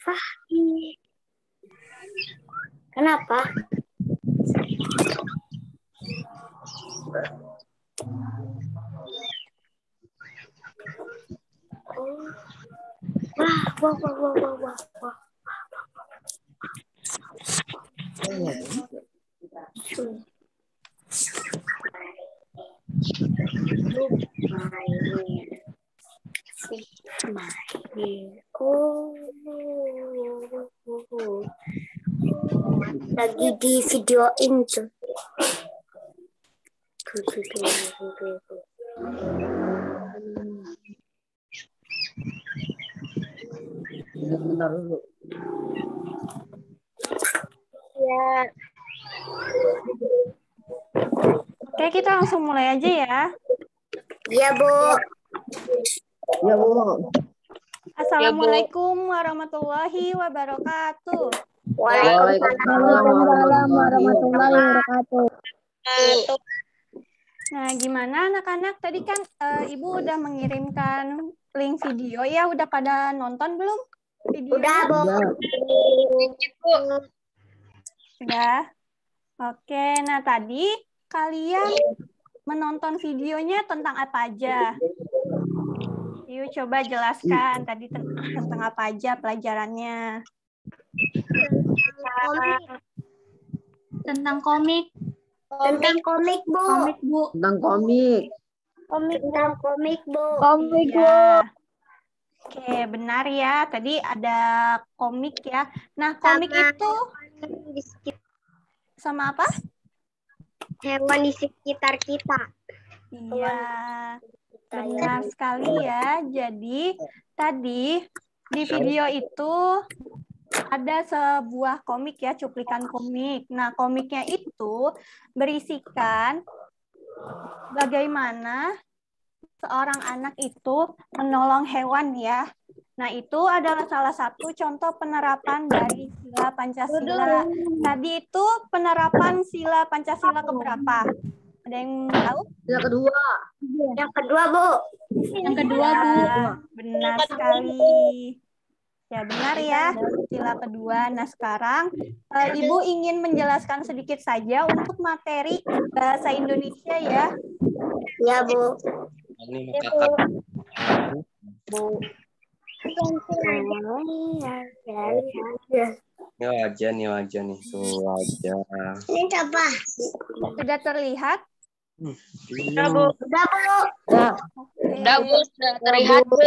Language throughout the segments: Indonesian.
Fahmi. Kenapa? Oh. Wah. Lagi di videoin tuh. Bentar dulu. Ya. Oke, kita langsung mulai aja ya. Iya, Bu. Ya, Bu. Assalamualaikum warahmatullahi wabarakatuh. Waalaikumsalam warahmatullahi wabarakatuh. Nah, gimana anak-anak? Tadi kan Ibu udah mengirimkan link video ya. Udah pada nonton belum video? Udah, Bu. Sudah. Oke, nah tadi kalian menonton videonya tentang apa aja? Yuk coba jelaskan tadi tentang apa aja pelajarannya. Tentang komik. Tentang komik, Bu. Komik, Bu. Tentang komik. Tentang komik, Bu. Komik, Bu. Iya. Oke, benar ya. Tadi ada komik ya. Nah, komik itu sama apa? Hewan di sekitar kita. Iya, benar sekali ya. Jadi, tadi di video itu ada sebuah komik ya, cuplikan komik. Nah, komiknya itu berisikan bagaimana seorang anak itu menolong hewan ya. Nah, itu adalah salah satu contoh penerapan dari sila Pancasila. Tadi itu penerapan sila Pancasila keberapa? Ada yang tahu? Yang kedua. Yang kedua, Bu. Yang kedua, Bu. Ya, benar sekali. Ya, benar ya. Sila kedua. Nah, sekarang Ibu ingin menjelaskan sedikit saja untuk materi bahasa Indonesia ya. Ya, Bu. Ini kata Bu. ini wajah nih tuh wajah. Ini apa? Sudah terlihat? Udah, Bu. Udah, Bu. Udah, Bu. Sudah terlihat, Bu.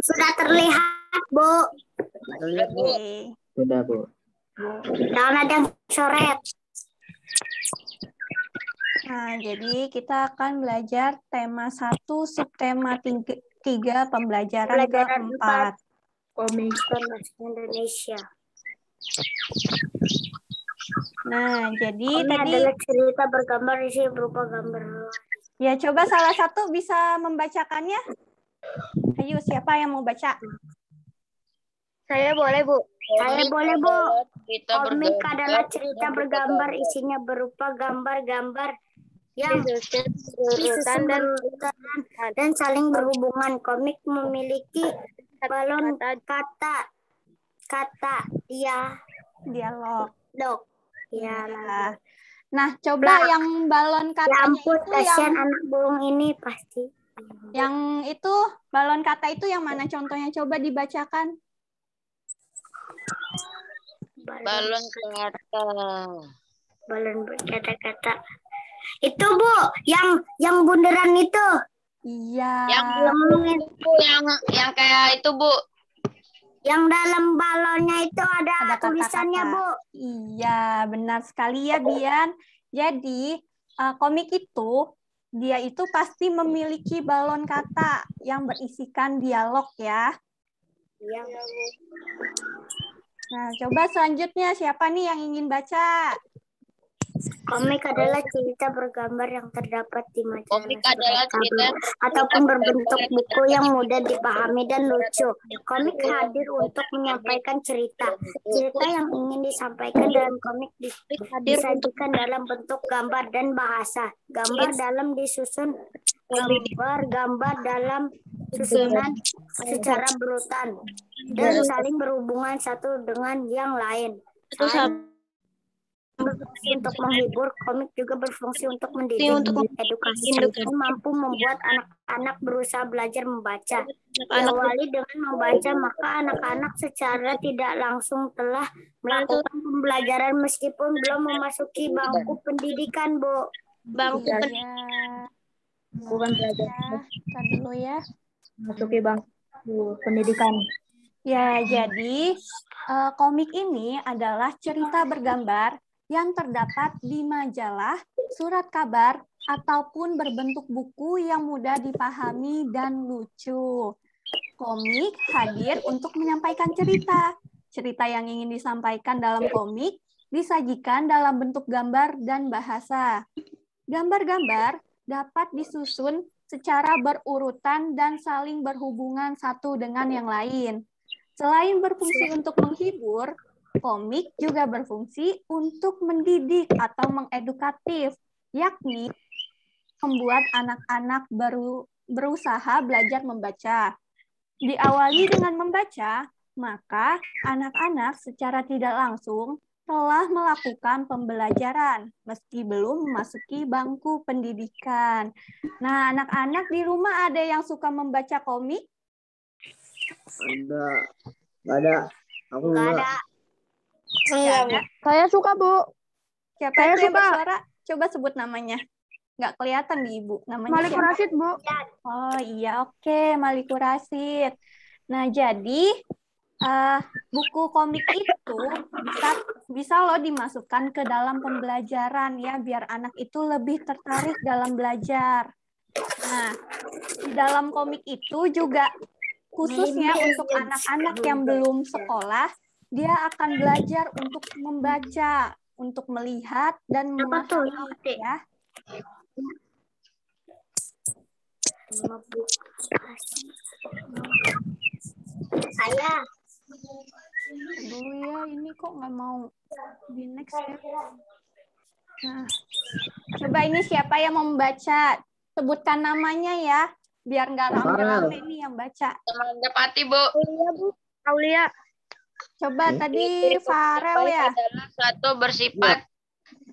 Sudah terlihat, Bu. Lihat, Bu. Oke. Sudah, Bu. Jangan ada yang coret. Nah, jadi kita akan belajar tema 1, subtema 3, pembelajaran keempat. Komik bahasa Indonesia. Nah, jadi Ini tadi adalah cerita bergambar, isi berupa gambar. ya coba salah satu bisa membacakannya. Ayo, siapa yang mau baca? Saya boleh, Bu. Saya boleh, Bu. Kita Komik adalah cerita bergambar, isinya berupa gambar-gambar yang disusun berurutan dan saling berhubungan. Komik memiliki balon kata Dialog. dialog. Ya, Nah, coba yang balon ya katanya ampun, itu kasihan yang anak burung ini pasti. itu balon kata itu yang mana contohnya? Coba dibacakan. balon kata. Balon kata-kata. Itu, Bu, yang bundaran itu. Iya. Yang kayak itu, Bu. Yang dalam balonnya itu ada Ada tulisannya, kata-kata. Bu. Iya, benar sekali ya, Bian. Jadi, komik itu, dia itu pasti memiliki balon kata yang berisikan dialog ya. Iya. Nah, coba selanjutnya, siapa nih yang ingin baca? Komik adalah cerita bergambar yang terdapat di majalah Komik adalah cerita ataupun berbentuk buku yang mudah dipahami dan lucu. Komik hadir untuk menyampaikan cerita. Cerita yang ingin disampaikan dalam komik disajikan dalam bentuk gambar dan bahasa. Gambar dalam disusun gambar dalam susunan secara berurutan dan saling berhubungan satu dengan yang lain. Selain berfungsi untuk menghibur, komik juga berfungsi untuk mendidik, edukasi, dan mampu membuat anak-anak berusaha belajar membaca. Diawali dengan membaca, maka anak-anak secara tidak langsung telah melakukan pembelajaran meskipun belum memasuki bangku pendidikan, Bu. Bukan belajar. Tar dulu ya. Masuki bangku pendidikan. Ya, jadi komik ini adalah cerita bergambar yang terdapat di majalah, surat kabar, ataupun berbentuk buku yang mudah dipahami dan lucu. Komik hadir untuk menyampaikan cerita. Cerita yang ingin disampaikan dalam komik disajikan dalam bentuk gambar dan bahasa. Gambar-gambar dapat disusun secara berurutan dan saling berhubungan satu dengan yang lain. Selain berfungsi untuk menghibur, komik juga berfungsi untuk mendidik atau mengedukatif, yakni membuat anak-anak berusaha belajar membaca. Diawali dengan membaca, maka anak-anak secara tidak langsung telah melakukan pembelajaran meski belum memasuki bangku pendidikan. Nah, anak-anak di rumah ada yang suka membaca komik? Nggak ada. Aku nggak. Saya suka, Bu. Siapa Saya itu yang suka. bersuara? Coba sebut namanya. Nggak kelihatan di Ibu. Namanya Malik siapa? Rasid, Bu. Oh iya, oke. Maliku Rasid. Nah, jadi buku komik itu bisa loh dimasukkan ke dalam pembelajaran ya, biar anak itu lebih tertarik dalam belajar. Nah, di dalam komik itu juga khususnya untuk anak-anak yang belum sekolah, dia akan belajar untuk membaca, untuk melihat dan memahami ya. Saya Dulu ya, ini kok nggak mau di next ya. Nah, coba ini siapa yang mau membaca? Sebutkan namanya ya, biar nggak rame-rame nih yang baca. Teman Dapati, Bu. Aulia, Bu. Aulia. Coba tadi Farel ya. Adalah suatu bersifat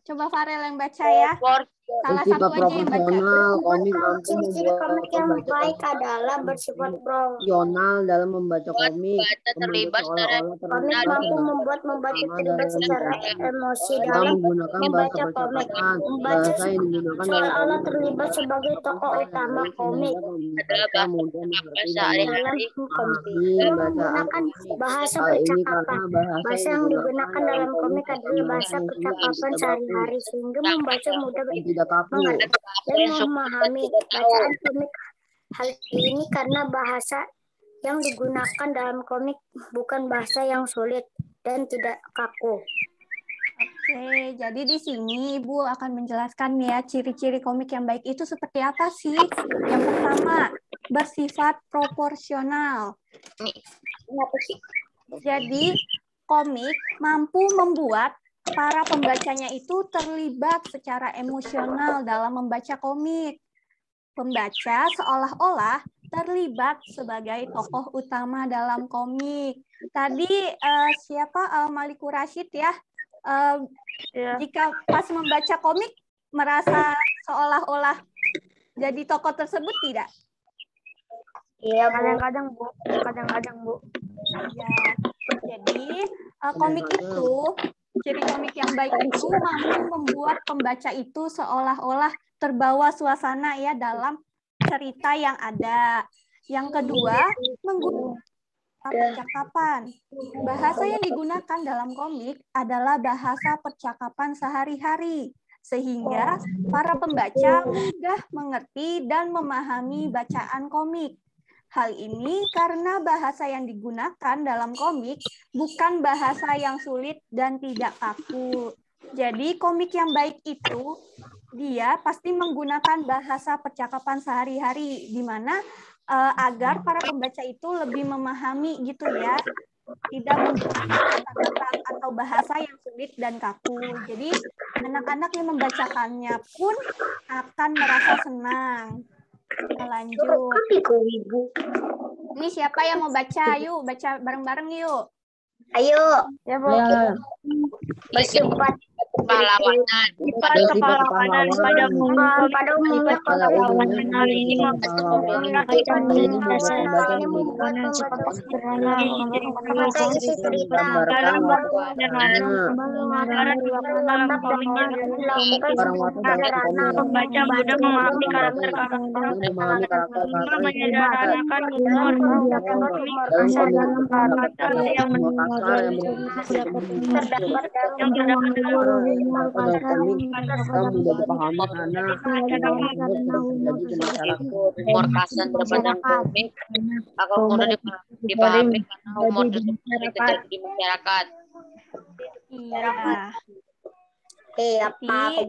Coba Farel yang baca ya. Salah satu aja yang baca. Komik mampu ciri-ciri komik yang membuat baik adalah bersifat profesional dalam membaca komik. Baca terlibat secara komik mampu membuat membaca terlibat secara emosi dalam menggunakan membaca bahasa komik. percakapan. Membaca Bahasa yang digunakan dalam seolah-olah komik terlibat sebagai tokoh utama komik adalah Kita mudah mengerti dan sehari-hari. memahami Dia bacaan menggunakan komik. bahasa Hal ini percakapan. karena Bahasa yang digunakan dalam komik adalah bahasa percakapan sehari-hari sehingga membaca mudah dan tidak kaku. mengerti dan memahami bacaan komik. Hal ini karena bahasa yang digunakan dalam komik bukan bahasa yang sulit dan tidak kaku. Oke, jadi di sini Ibu akan menjelaskan ya ciri-ciri komik yang baik itu seperti apa sih? Yang pertama, bersifat proporsional. Jadi komik mampu membuat para pembacanya itu terlibat secara emosional dalam membaca komik. Pembaca seolah-olah terlibat sebagai tokoh utama dalam komik. Tadi siapa Maliku Rasid ya? Jika pas membaca komik merasa seolah-olah jadi tokoh tersebut tidak? Iya, kadang-kadang, Bu. Kadang-kadang, Bu. Ya. Jadi komik itu, ciri komik yang baik itu mampu membuat pembaca itu seolah-olah terbawa suasana ya dalam cerita yang ada. Yang kedua, menggunakan percakapan. Bahasa yang digunakan dalam komik adalah bahasa percakapan sehari-hari, sehingga para pembaca mudah mengerti dan memahami bacaan komik. Hal ini karena bahasa yang digunakan dalam komik bukan bahasa yang sulit dan tidak kaku. Jadi komik yang baik itu dia pasti menggunakan bahasa percakapan sehari-hari, di mana agar para pembaca itu lebih memahami gitu ya, tidak menggunakan kata-kata atau bahasa yang sulit dan kaku. Jadi anak-anak yang membacakannya pun akan merasa senang. Lanjut. Ibu. Ini siapa yang mau baca? Yuk, baca bareng-bareng yuk. Ayo. Ya, Bu. Bersifat Pahlawanan. Sifat kepahlawanan pada umumnya pada umumnya kepahlawanan hal ini mengakibatkan pembaca mudah memahami karakter-karakter menyederhanakan humor yang Humor kasar terhadap komik akan mudah dipahami karena humor tersebut sering terjadi di masyarakat. Iya. apa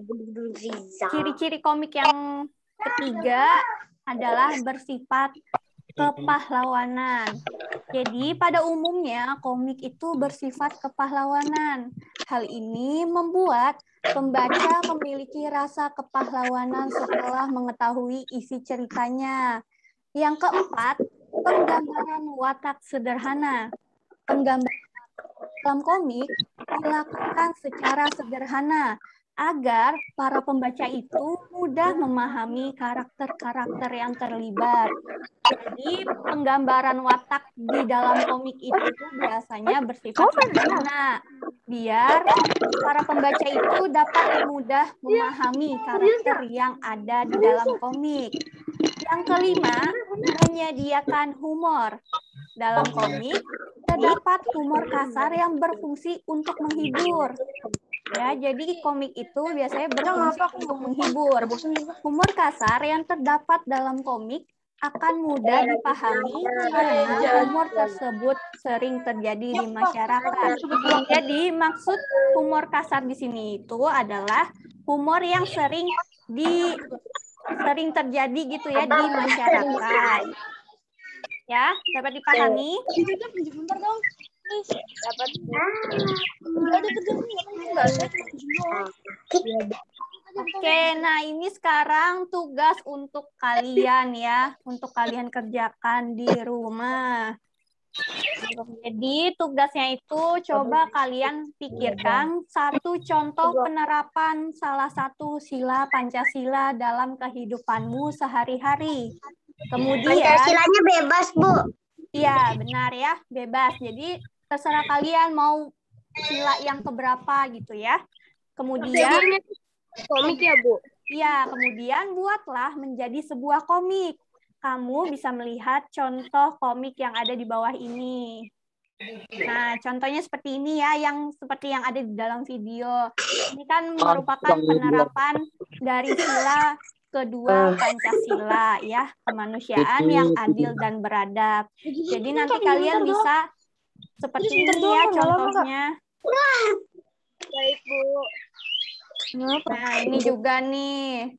Ciri-ciri komik yang ketiga adalah bersifat kepahlawanan. Jadi pada umumnya komik itu bersifat kepahlawanan. Hal ini membuat pembaca memiliki rasa kepahlawanan setelah mengetahui isi ceritanya. Yang keempat, penggambaran watak sederhana. Penggambaran dalam komik dilakukan secara sederhana agar para pembaca itu mudah memahami karakter-karakter yang terlibat. Jadi penggambaran watak di dalam komik itu biasanya bersifat sederhana, biar para pembaca itu dapat mudah memahami karakter yang ada di dalam komik. Yang kelima, menyediakan humor. Dalam komik terdapat humor kasar yang berfungsi untuk menghibur. Ya, jadi komik itu biasanya berfungsi untuk menghibur. Humor kasar yang terdapat dalam komik akan mudah dipahami karena humor tersebut sering terjadi di masyarakat. Jadi maksud humor kasar di sini itu adalah humor yang sering terjadi gitu ya di masyarakat. Ya, dapat dipahami? Oke, nah ini sekarang tugas untuk kalian ya, untuk kalian kerjakan di rumah. Jadi tugasnya itu coba kalian pikirkan satu contoh penerapan salah satu sila Pancasila dalam kehidupanmu sehari-hari. Kemudian Pancasilanya bebas, Bu. iya, benar ya, bebas. Jadi terserah kalian mau sila yang keberapa gitu ya. Kemudian komik ya, Bu? iya, kemudian buatlah menjadi sebuah komik. Kamu bisa melihat contoh komik yang ada di bawah ini. Nah, contohnya seperti ini ya, yang seperti yang ada di dalam video. Ini kan merupakan penerapan dari sila kedua Pancasila ya, kemanusiaan yang adil dan beradab. Jadi nanti kalian bisa seperti ini ya contohnya. Baik, Bu. Nah, ini juga nih.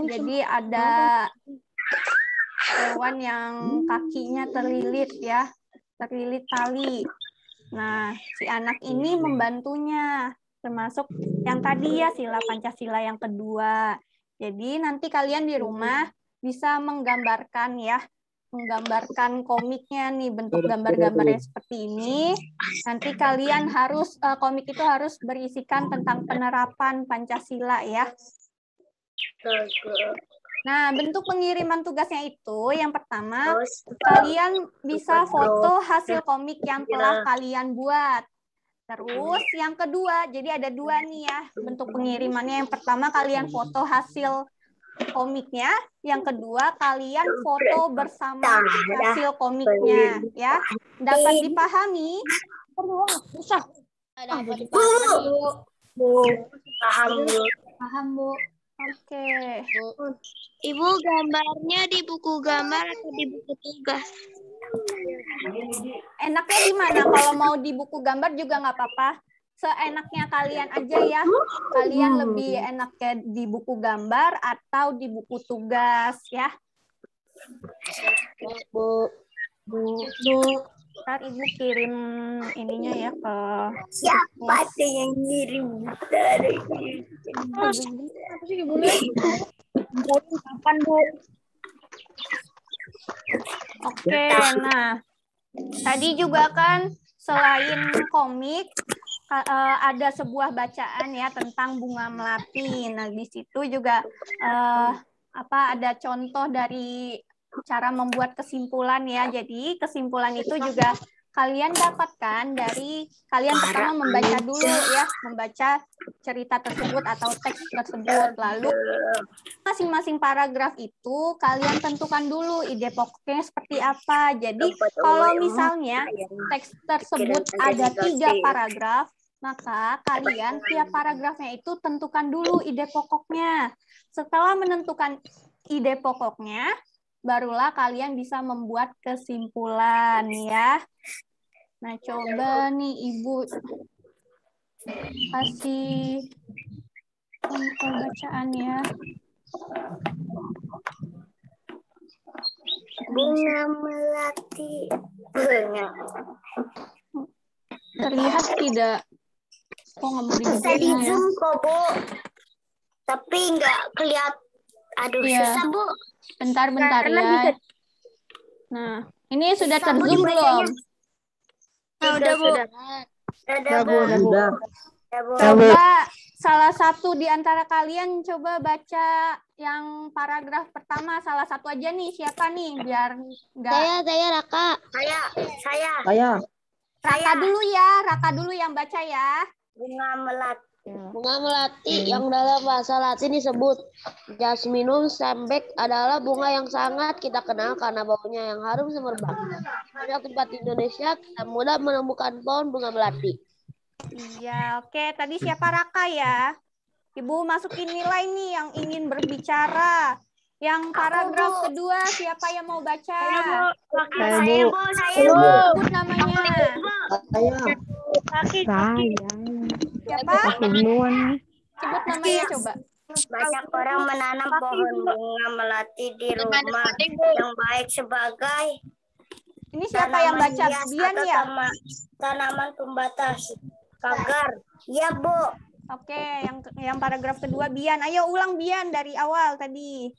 Jadi ada hewan yang kakinya terlilit ya, terlilit tali. Nah, si anak ini membantunya, termasuk yang tadi ya sila Pancasila yang kedua. Jadi nanti kalian di rumah bisa menggambarkan ya, menggambarkan komiknya nih, bentuk gambar-gambarnya seperti ini. Nanti kalian harus, komik itu harus berisikan tentang penerapan Pancasila ya. Nah, bentuk pengiriman tugasnya itu yang pertama, kalian bisa foto hasil komik yang telah kalian buat. Terus yang kedua, jadi ada dua nih ya bentuk pengirimannya. Yang pertama kalian foto hasil komiknya, yang kedua kalian foto bersama hasil komiknya ya. Dapat dipahami? Dapat dipahami, Bu. Paham, Bu. Oke. Ibu, gambarnya di buku gambar atau di buku tugas? Enaknya di mana? Kalau mau di buku gambar juga nggak apa-apa. Seenaknya kalian aja ya. Kalian lebih enaknya di buku gambar atau di buku tugas ya. Bu. Ntar Ibu kirim ininya ya ke... Siapa tuh yang ngirim? Apa sih, Ibu? Kapan, Bu? Oke, nah tadi juga kan selain komik ada sebuah bacaan ya tentang bunga melati. Nah, di situ juga ada contoh dari cara membuat kesimpulan ya. Jadi kesimpulan itu juga kalian dapatkan dari kalian pertama membaca dulu ya, membaca cerita tersebut atau teks tersebut. Lalu masing-masing paragraf itu kalian tentukan dulu ide pokoknya seperti apa. Jadi kalau misalnya teks tersebut ada 3 paragraf, maka kalian tiap paragrafnya itu tentukan dulu ide pokoknya. Setelah menentukan ide pokoknya, barulah kalian bisa membuat kesimpulan ya. Nah, coba nih Ibu kasih contoh bacaannya. Bunga melati. Terlihat tidak? Kok nggak mau Bisa di digedein ya? zoom kok, Bu. Tapi nggak kelihatan. Aduh, Iya. susah, Bu. Bentar Karena ya. Nah, ini sudah Bisa, Bu, terzoom dibacanya. belum? Udah, Bu. Dadah, Bu. Udah. Ya, Bu. Coba salah satu di antara kalian coba baca yang paragraf pertama, salah satu aja nih, siapa nih biar nggak Saya Raka. Saya. Raka dulu yang baca ya. Bunga melati. Bunga melati yang dalam bahasa Latin disebut Jasminum sambac adalah bunga yang sangat kita kenal karena baunya yang harum semerbak. Pada tempat Indonesia, kita mudah menemukan pohon bunga melati. Iya, oke. Tadi siapa Raka ya? Ibu masukin nilai nih yang ingin berbicara. Yang paragraf kedua siapa yang mau baca? Saya, Bu. Sebut namanya. Siapa? Sebut namanya coba. Banyak orang menanam pohon bunga melati di rumah yang baik sebagai Ini siapa yang baca? hias Bian atau ya? tanaman pembatas pagar. Iya, Bu. Oke, yang paragraf kedua Bian. Ayo ulang Bian dari awal tadi.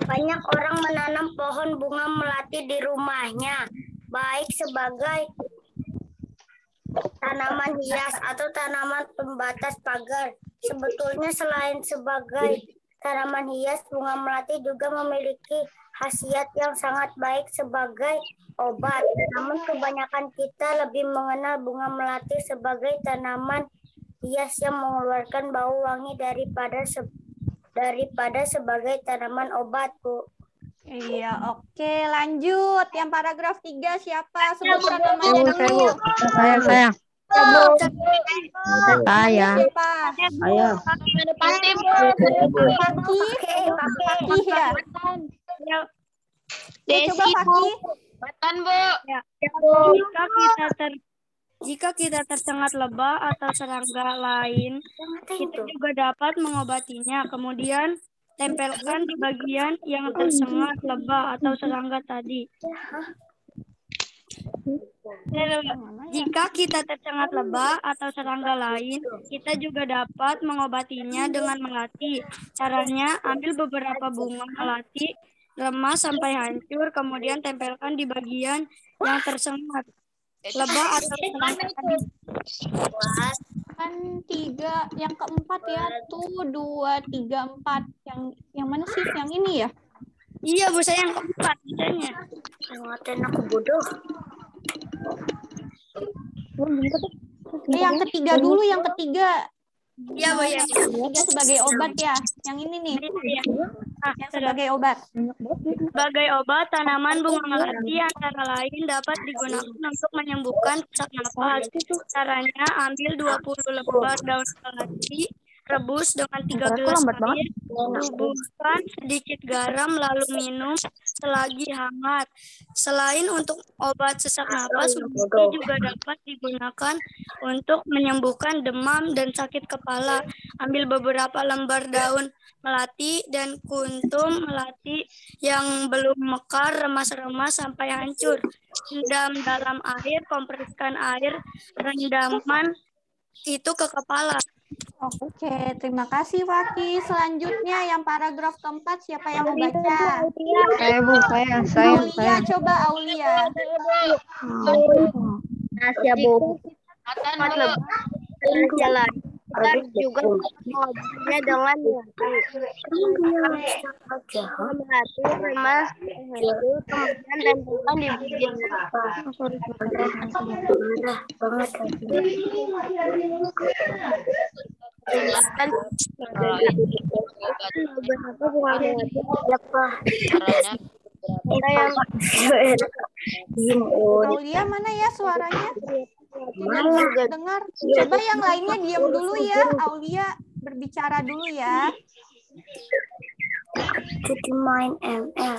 Banyak orang menanam pohon bunga melati di rumahnya, baik sebagai tanaman hias atau tanaman pembatas pagar. Sebetulnya selain sebagai tanaman hias, bunga melati juga memiliki khasiat yang sangat baik sebagai obat. Namun kebanyakan kita lebih mengenal bunga melati sebagai tanaman hias yang mengeluarkan bau wangi daripada sebagai tanaman obat, Bu. Iya, oke. Lanjut. Yang paragraf 3 siapa? Sebutkan namanya dulu. Saya. Siapa? Saya. Fakih ya? Ya, coba Fakih. Jika kita tersengat lebah atau serangga lain, kita juga dapat mengobatinya. Kemudian tempelkan di bagian yang tersengat lebah atau serangga tadi. Jika kita tersengat lebah atau serangga lain, kita juga dapat mengobatinya dengan melati. Caranya, ambil beberapa bunga melati, remas sampai hancur, kemudian tempelkan di bagian yang tersengat lebah atau serangga tadi. Kan 3, yang keempat ya. Tuh 2, 3, 4. Yang mana sih? Yang ini ya? Iya, Bu, saya yang keempat bacanya. Ngatain aku bodoh. Yang ketiga dulu, yang ketiga. Iya, Bu, ya. Yang ketiga sebagai obat ya. Yang ini nih. Yang sebagai obat. Sebagai obat, tanaman bunga melati antara lain dapat digunakan untuk menyembuhkan sesak napas. Caranya, ambil 20 lembar daun melati, rebus dengan 3 gelas air, bubuhkan sedikit garam, lalu minum selagi hangat. Selain untuk obat sesak napas, melati juga dapat digunakan untuk menyembuhkan demam dan sakit kepala. Ambil beberapa lembar daun melati dan kuntum melati yang belum mekar, remas-remas sampai hancur. Rendam dalam air, kompreskan air rendaman itu ke kepala. Oke, terima kasih Faki. Selanjutnya yang paragraf keempat, siapa yang mau baca? Saya Bu, saya. Aulia, coba Aulia. Ya, Bu. Jalan. Juga mengobrolnya dengan merhati, remas, itu kemudian tempelkan di bibir. Jelaskan beberapa bunga melati Aulia mana ya suaranya? Tidak dengar. Coba yang lainnya diam dulu ya. Aulia berbicara dulu ya. Jadi main ML.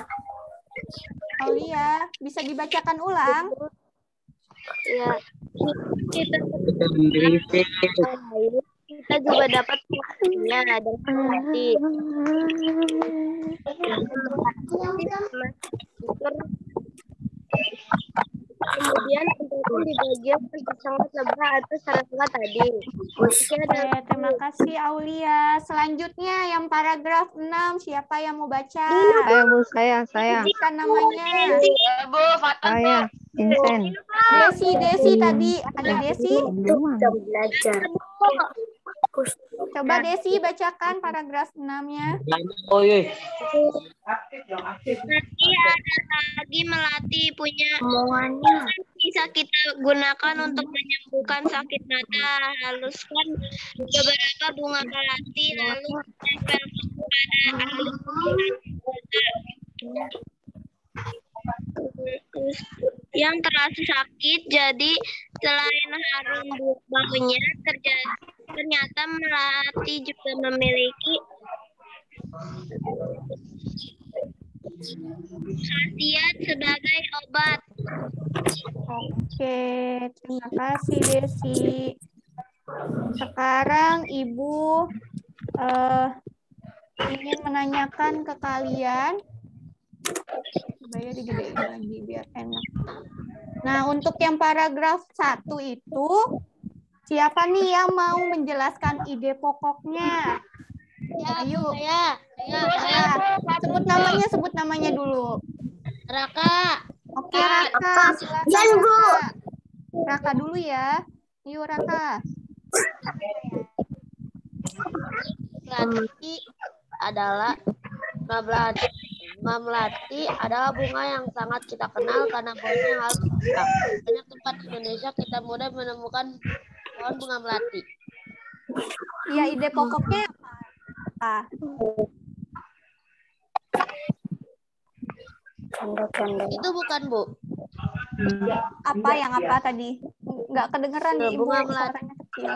Aulia, bisa dibacakan ulang? Ya, kita juga dapat buktinya dengan hati. Kemudian tempelkan di bagian sangat lebah atau serangga tadi. Oke, terima kasih Aulia. Selanjutnya yang paragraf 6, siapa yang mau baca? Saya Bu, saya. Sebutkan namanya. Saya, Vincent. Desi tadi. Ada Desi? Sudah belajar. Coba Desi bacakan paragraf 6-nya. Nanti ada lagi melati punya Omongannya. bisa kita gunakan untuk menyembuhkan sakit mata. Haluskan beberapa bunga melati lalu tempel pada alis yang terasa sakit. Jadi selain harum baunya, ternyata melati juga memiliki khasiat sebagai obat. Oke, terima kasih Desi. Sekarang Ibu ingin menanyakan ke kalian. Coba ya digedein lagi biar enak. Nah, untuk yang paragraf 1 itu, siapa nih yang mau menjelaskan ide pokoknya? Ayo. Saya. Sebut namanya dulu. Raka. Oke, Raka. Silakan, Raka. Raka dulu ya. Yuk, Raka. Melati adalah melati adalah bunga yang sangat kita kenal karena baunya yang harus kita. Banyak tempat di Indonesia kita mudah menemukan pohon bunga melati. Ya, ide pokoknya apa? Itu bukan, Bu. Apa yang apa tadi? Nggak kedengeran nih, Ibu. Bunga melati. Suaranya kecil.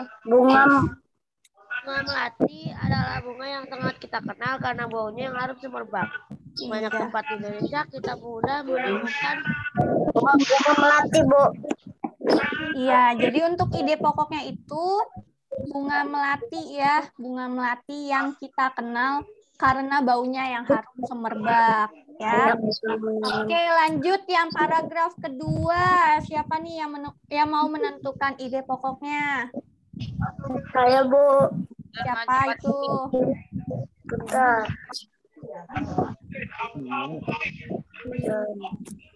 Bunga melati adalah bunga yang sangat kita kenal karena baunya yang harum semerbak. Banyak tempat di Indonesia kita mudah menemukan bunga melati, Bu. Iya, jadi untuk ide pokoknya itu bunga melati ya, bunga melati yang kita kenal karena baunya yang harum semerbak ya. Oke, lanjut yang paragraf kedua. Siapa nih yang mau menentukan ide pokoknya? Saya, Bu. Siapa itu? Bentar.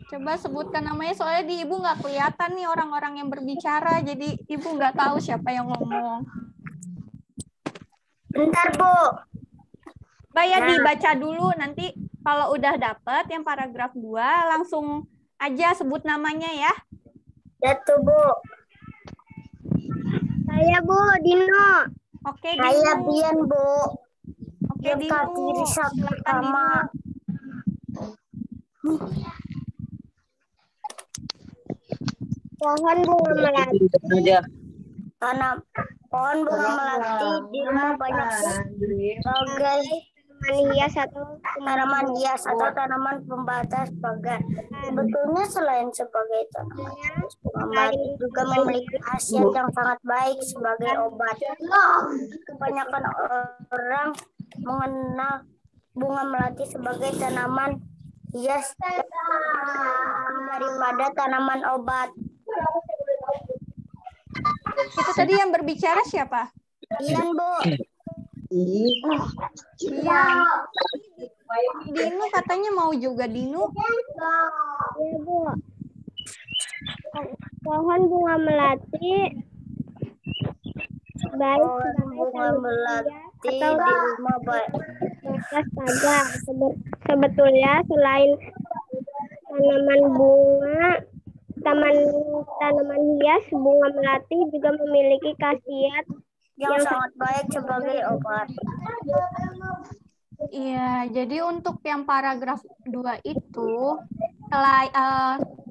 Coba sebutkan namanya, soalnya di Ibu nggak kelihatan nih orang-orang yang berbicara, jadi Ibu nggak tahu siapa yang ngomong. Bentar, Bu. Ya dibaca dulu, nanti kalau udah dapet yang paragraf 2, langsung aja sebut namanya ya. Ya tuh, Bu. Saya, Bu, Dino. Oke, Saya Dino. Bian, Bu. Oke, Dino. Diri pertama. Pohon bunga melati. Pohon bunga melati di rumah banyak sebagai tanaman hias atau tanaman pembatas pagar. Sebetulnya selain sebagai tanaman, bunga melati juga memiliki khasiat yang sangat baik sebagai obat. Kebanyakan orang mengenal bunga melati sebagai tanaman hias daripada tanaman obat. Itu tadi yang berbicara siapa? Ian, Bu. Iya. Dinu katanya mau juga Dinu. Iya, Bu. Pohon bunga melati baik Bunga melati atau di rumah baik. atas pagar. Sebetulnya selain tanaman bunga, tanaman hias, bunga melati juga memiliki khasiat Yang sangat baik sebagai obat. Iya, jadi untuk yang paragraf 2 itu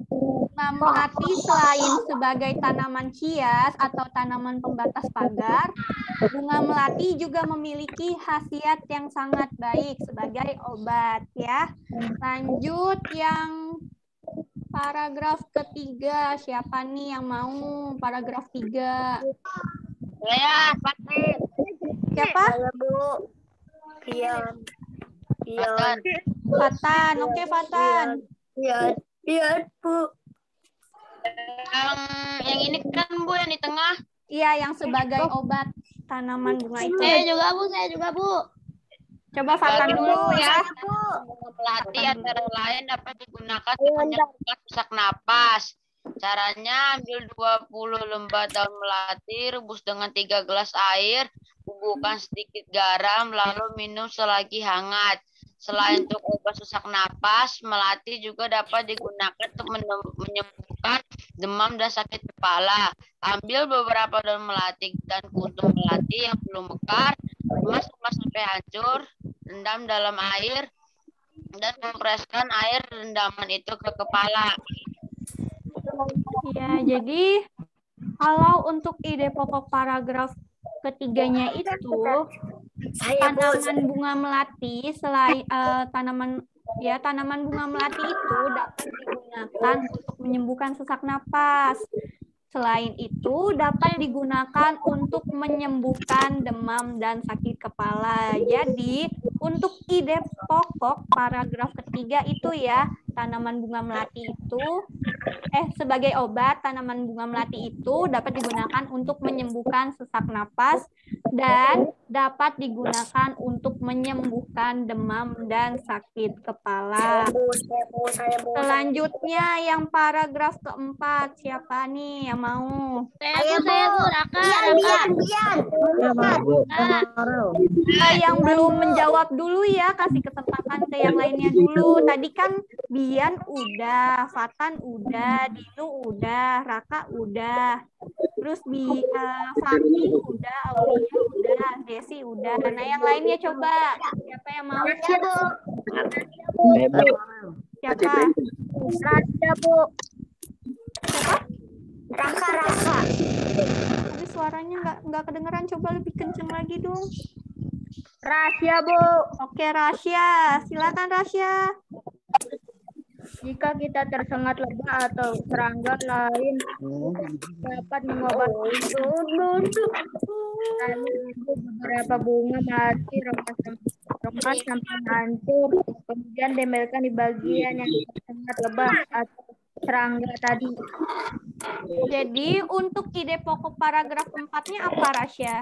bunga melati selain sebagai tanaman hias atau tanaman pembatas pagar, bunga melati juga memiliki khasiat yang sangat baik sebagai obat ya. Lanjut yang paragraf ketiga, siapa nih yang mau paragraf 3? Saya Fatih. Siapa? Saya, Bu. Ian. Fatan. Oke, Fatan. Ian, Bu. Yang ini kan Bu yang di tengah. Iya, yang sebagai obat tanaman bunga itu. Saya juga, Bu. Coba Fatan dulu ya. Bunga melati antara lain dapat digunakan untuk menyembuhkan sesak napas. Caranya ambil 20 lembar daun melati, rebus dengan 3 gelas air, bubuhkan sedikit garam, lalu minum selagi hangat. Selain untuk obat sesak napas, melati juga dapat digunakan untuk menyembuhkan demam dan sakit kepala. Ambil beberapa daun melati dan kuntum melati yang belum mekar, kemas sampai hancur, rendam dalam air, dan kompreskan air rendaman itu ke kepala. Ya, jadi kalau untuk ide pokok paragraf ketiganya itu tanaman bunga melati selain tanaman bunga melati itu dapat digunakan untuk menyembuhkan sesak napas. Selain itu dapat digunakan untuk menyembuhkan demam dan sakit kepala. Jadi untuk ide pokok paragraf ketiga itu ya, tanaman bunga melati itu sebagai obat, tanaman bunga melati itu dapat digunakan untuk menyembuhkan sesak napas dan dapat digunakan untuk menyembuhkan demam dan sakit kepala. Selanjutnya yang paragraf keempat, siapa nih yang mau? Saya Bu, Raka. Yang belum menjawab dulu ya, kasih kesempatan ke yang lainnya dulu. Tadi kan Bian udah, Fatan udah, Dinu udah, Raka udah, terus Fati udah, Aulia udah, Desi udah. Nah yang lainnya coba, siapa yang mau? Siapa? Raja, Bu. Raka. Tapi suaranya nggak kedengeran, coba lebih kenceng lagi dong. Rasya, Bu. Oke, Rasya. Silakan Rasya. Jika kita tersengat lebah atau serangga lain dapat mengobati beberapa bunga melati remas sampai hancur, kemudian ditempelkan di bagian yang tersengat lebah atau serangga tadi. Jadi untuk ide pokok paragraf 4-nya apa, Rasya?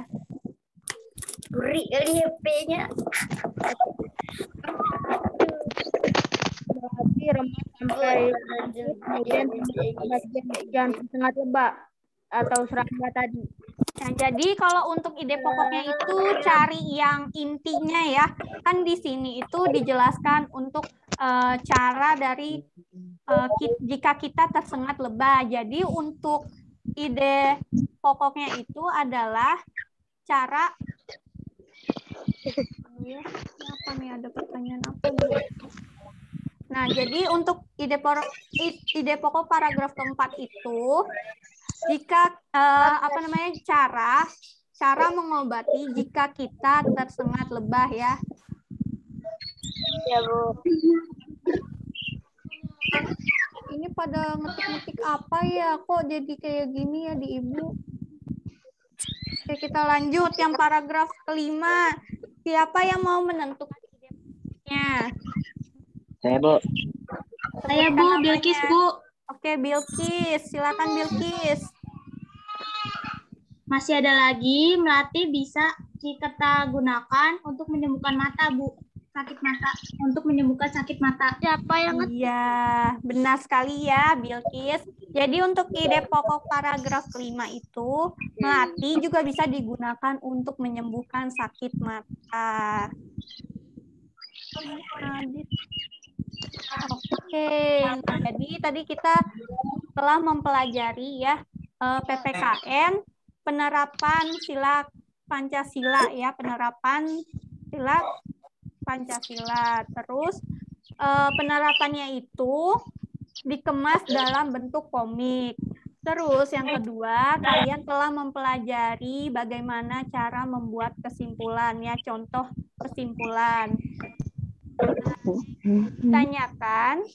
Beri LP-nya. Remas sampai kemudian bagian tersengat lebah atau serangga tadi. Nah, jadi kalau untuk ide pokoknya itu cari yang intinya ya. Kan di sini itu dijelaskan untuk cara dari jika kita tersengat lebah. Jadi untuk ide pokoknya itu adalah cara apa nih, ada pertanyaan apa nih? Nah, jadi untuk ide pokok paragraf keempat itu jika cara mengobati jika kita tersengat lebah ya. Ya, Bu. Ini pada ngetik-ngetik apa ya? Kok jadi kayak gini ya di Ibu? Oke, kita lanjut yang paragraf kelima. Siapa yang mau menentukan ide-nya? Saya, Bu. Saya, Bu. Bilkis, Bu. Oke, Bilkis. Silakan, Bilkis. Masih ada lagi, melati bisa kita gunakan untuk menyembuhkan mata, Bu. Sakit mata, untuk menyembuhkan sakit mata. Siapa yang Iya, benar sekali ya, Bilkis. Jadi untuk ide pokok paragraf kelima itu, melati juga bisa digunakan untuk menyembuhkan sakit mata. Oke, jadi tadi kita telah mempelajari ya PPKN, penerapan sila Pancasila ya, penerapan sila Pancasila. Terus penerapannya itu dikemas dalam bentuk komik. Terus yang kedua, kalian telah mempelajari bagaimana cara membuat kesimpulan ya, contoh kesimpulan. Tanyakan.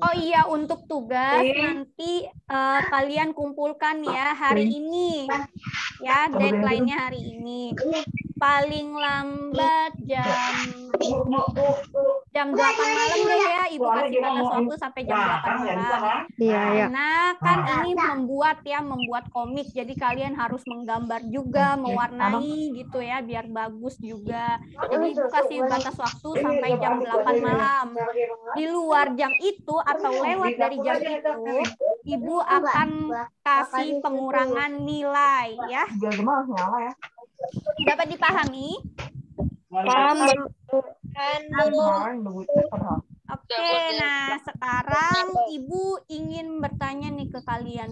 Oh iya, untuk tugas nanti kalian kumpulkan ya hari ini. Ya, deadline-nya hari ini. Paling lambat jam 8 malam deh ya, Ibu kasih batas waktu sampai jam 8 malam. Iya, iya. Karena kan ini membuat komik, jadi kalian harus menggambar juga, mewarnai gitu ya, biar bagus juga. Jadi Ibu kasih batas waktu sampai jam 8 malam. Di luar jam itu atau lewat dari jam itu, Ibu akan kasih pengurangan nilai ya. Dapat dipahami? Paham. Oke, nah sekarang Ibu ingin bertanya nih ke kalian.